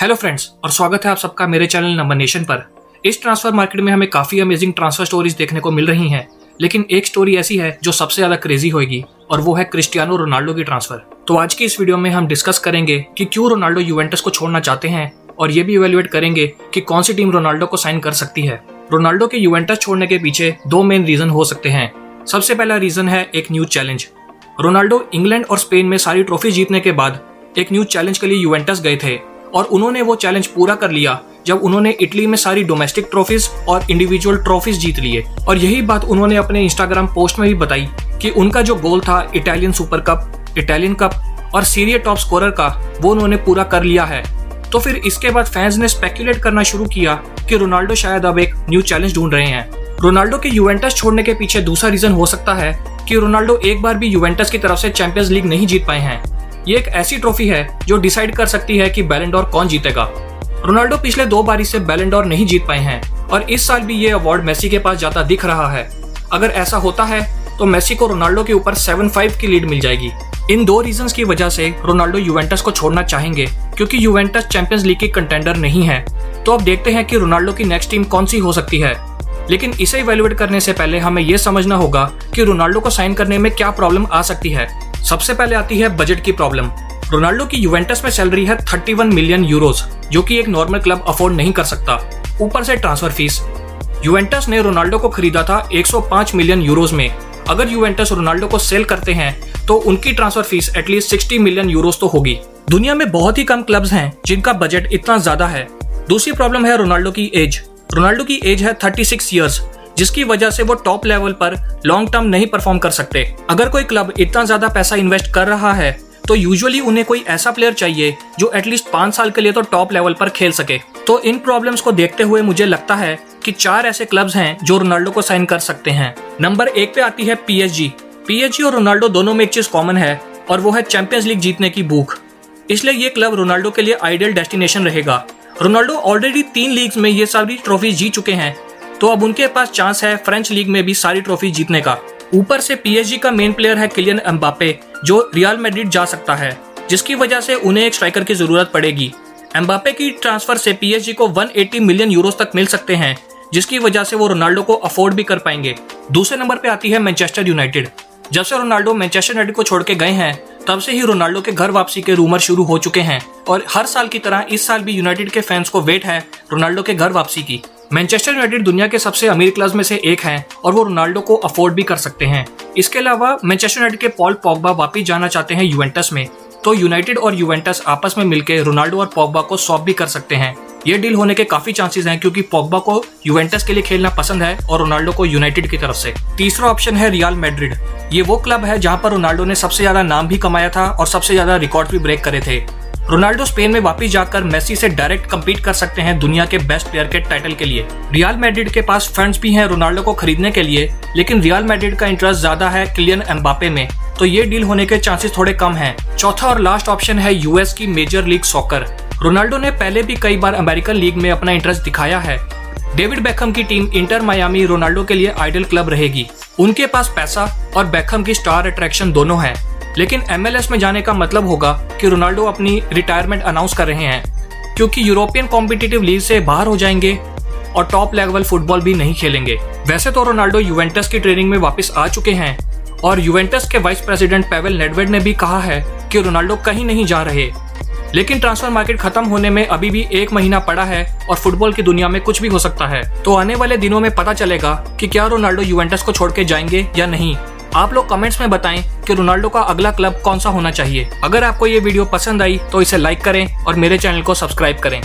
Hello friends और स्वागत है आप सबका मेरे चैनल नंबर नेशन पर। इस ट्रांसफर मार्केट में हमें काफी अमेजिंग ट्रांसफर स्टोरीज देखने को मिल रही हैं, लेकिन एक स्टोरी ऐसी है जो सबसे ज्यादा क्रेजी होगी और वो है क्रिस्टियानो रोनाल्डो की ट्रांसफर। तो आज की इस वीडियो में हम डिस्कस करेंगे कि क्यों रोनाल्डो यूवेंटस को छोड़ना चाहते हैं और ये भी इवैल्यूएट करेंगे कि कौन सी टीम रोनाल्डो को साइन कर सकती है। रोनाल्डो के यूवेंटस छोड़ने के पीछे दो मेन रीजन हो सकते हैं। सबसे पहला रीजन है एक न्यू चैलेंज। रोनाल्डो इंग्लैंड और स्पेन में सारी ट्रॉफी जीतने के बाद एक न्यू चैलेंज के लिए यूवेंटस गए थे और उन्होंने वो चैलेंज पूरा कर लिया जब उन्होंने इटली में सारी डोमेस्टिक ट्रॉफीज और इंडिविजुअल ट्रॉफीज जीत लिए। और यही बात उन्होंने अपने इंस्टाग्राम पोस्ट में भी बताई कि उनका जो गोल था Italian super cup, Italian cup और सीरिया टॉप स्कोरर का, वो उन्होंने पूरा कर लिया है। तो फिर इसके बाद फैंस ने स्पेक्यूलेट करना शुरू किया कि रोनाल्डो शायद अब एक न्यू चैलेंज ढूंढ रहे हैं। रोनाल्डो के यूवेंटस छोड़ने के पीछे दूसरा रीजन हो सकता है कि रोनाल्डो एक बार भी यूवेंटस की तरफ से चैंपियंस लीग नहीं जीत पाए हैं। ये एक ऐसी ट्रॉफी है जो डिसाइड कर सकती है कि बैलन डोर कौन जीतेगा। रोनाल्डो पिछले 2 बारी से बैलन डोर नहीं जीत पाए हैं और इस साल भी ये अवार्ड मेसी के पास जाता दिख रहा है। अगर ऐसा होता है तो मेसी को रोनाल्डो के ऊपर 7-5 की लीड मिल जाएगी। इन दो रीजंस की वजह से रोनाल्डो यूवेंटस को छोड़ना चाहेंगे, क्योंकि यूवेंटस चैंपियंस लीग की कंटेंडर नहीं है। तो अब देखते हैं कि रोनाल्डो की नेक्स्ट टीम कौन सी हो सकती है। लेकिन इसे इवैल्यूएट करने से पहले हमें यह समझना होगा कि रोनाल्डो को साइन करने में क्या प्रॉब्लम आ सकती है। सबसे पहले आती है बजट की प्रॉब्लम। रोनाल्डो की यूवेंटस में सैलरी है 31 मिलियन यूरोस, जो कि एक नॉर्मल क्लब अफोर्ड नहीं कर सकता। ऊपर से ट्रांसफर फीस। यूवेंटस ने रोनाल्डो को खरीदा था 105 मिलियन यूरोस में। अगर यूवेंटस रोनाल्डो को सेल करते हैं तो उनकी transfer fees at least 60 million Euros तो होगी। दुनिया में बहुत ही कम क्लब्स हैं जिनका बजट इतना ज्यादा है। दूसरी प्रॉब्लम है रोनाल्डो की एज। रोनाल्डो की एज है 36 ईयर्स, जिसकी वजह से वो टॉप लेवल पर लॉन्ग टर्म नहीं परफॉर्म कर सकते। अगर कोई क्लब इतना ज्यादा पैसा इन्वेस्ट कर रहा है तो यूजुअली उन्हें कोई ऐसा प्लेयर चाहिए जो एटलीस्ट 5 साल के लिए तो टॉप लेवल पर खेल सके। तो इन प्रॉब्लम्स को देखते हुए मुझे लगता है कि 4 ऐसे क्लब्स हैं जो रोनाल्डो को साइन कर सकते हैं। नंबर 1 पे आती है PSG। PSG और रोनाल्डो दोनों में एक चीज कॉमन है और वो है चैंपियंस लीग जीतने की भूख। इसलिए ये क्लब रोनाल्डो के लिए आइडियल डेस्टिनेशन रहेगा। रोनाल्डो ऑलरेडी 3 लीग्स में ये सारी ट्रॉफी जीत चुके हैं, तो अब उनके पास चांस है फ्रेंच लीग में भी सारी ट्रॉफी जीतने का। ऊपर से PSG का मेन प्लेयर है किलियन एम्बापे, जो रियल मैड्रिड जा सकता है, जिसकी वजह से उन्हें एक स्ट्राइकर की जरूरत पड़ेगी। एम्बापे की ट्रांसफर से PSG को 180 मिलियन यूरोस तक मिल सकते हैं, जिसकी वजह से वो रोनाल्डो को अफोर्ड भी कर पाएंगे। दूसरे नंबर पे आती है मैनचेस्टर यूनाइटेड। जब से रोनाल्डो मैनचेस्टर यूनाइटेड को छोड़ के गए हैं तब से ही रोनाल्डो के घर वापसी के रूमर शुरू हो चुके हैं और हर साल की तरह इस साल भी यूनाइटेड के फैंस को वेट है रोनाल्डो के घर वापसी की। मैनचेस्टर यूनाइटेड दुनिया के सबसे अमीर क्लब्स में से एक है और वो रोनाल्डो को अफोर्ड भी कर सकते हैं। इसके अलावा मैनचेस्टर यूनाइटेड के पॉल पॉग्बा वापस जाना चाहते हैं यूवेंटस में, तो यूनाइटेड और यूवेंटस आपस में मिलकर रोनाल्डो और पॉग्बा को स्वैप भी कर सकते हैं। ये डील होने के काफी चांसेस हैं, क्योंकि पॉग्बा को यूवेंटस के लिए खेलना पसंद है और रोनाल्डो को यूनाइटेड की तरफ से। तीसरा ऑप्शन है रियल मैड्रिड। ये वो क्लब है जहां पर रोनाल्डो ने सबसे ज्यादा नाम भी कमाया था और सबसे ज्यादा रिकॉर्ड भी ब्रेक करे थे। रोनाल्डो स्पेन में वापस जाकर मेसी से डायरेक्ट कम्पीट कर सकते हैं दुनिया के बेस्ट प्लेयर के टाइटल के लिए। रियल मैड्रिड के पास फंड्स भी हैं रोनाल्डो को खरीदने के लिए, लेकिन रियल मैड्रिड का इंटरेस्ट ज्यादा है किलियन एम्बापे में, तो ये डील होने के चांसेस थोड़े कम हैं। चौथा और लास्ट ऑप्शन है यूएस की मेजर लीग सॉकर। रोनाल्डो ने पहले भी कई बार अमेरिकन लीग में अपना इंटरेस्ट दिखाया है। डेविड बेकहम की टीम इंटर मायामी रोनाल्डो के लिए आइडल क्लब रहेगी। उनके पास पैसा और बेकहम की स्टार अट्रैक्शन दोनों है, लेकिन MLS में जाने का मतलब होगा कि रोनाल्डो अपनी रिटायरमेंट अनाउंस कर रहे हैं, क्योंकि यूरोपियन कॉम्पिटिटिव लीग से बाहर हो जाएंगे और टॉप लेवल फुटबॉल भी नहीं खेलेंगे। वैसे तो रोनाल्डो यूवेंटस की ट्रेनिंग में वापस आ चुके हैं और यूवेंटस के वाइस प्रेसिडेंट पेवेल नेडवेड ने भी कहा है कि रोनाल्डो कहीं नहीं जा रहे। लेकिन ट्रांसफर मार्केट खत्म होने में अभी भी 1 महीना पड़ा है और फुटबॉल की दुनिया में कुछ भी हो सकता है। तो आने वाले दिनों में पता चलेगा कि क्या रोनाल्डो यूवेंटस को छोड़ के जाएंगे या नहीं। आप लोग कमेंट्स में बताएं कि रोनाल्डो का अगला क्लब कौन सा होना चाहिए। अगर आपको ये वीडियो पसंद आई तो इसे लाइक करें और मेरे चैनल को सब्सक्राइब करें।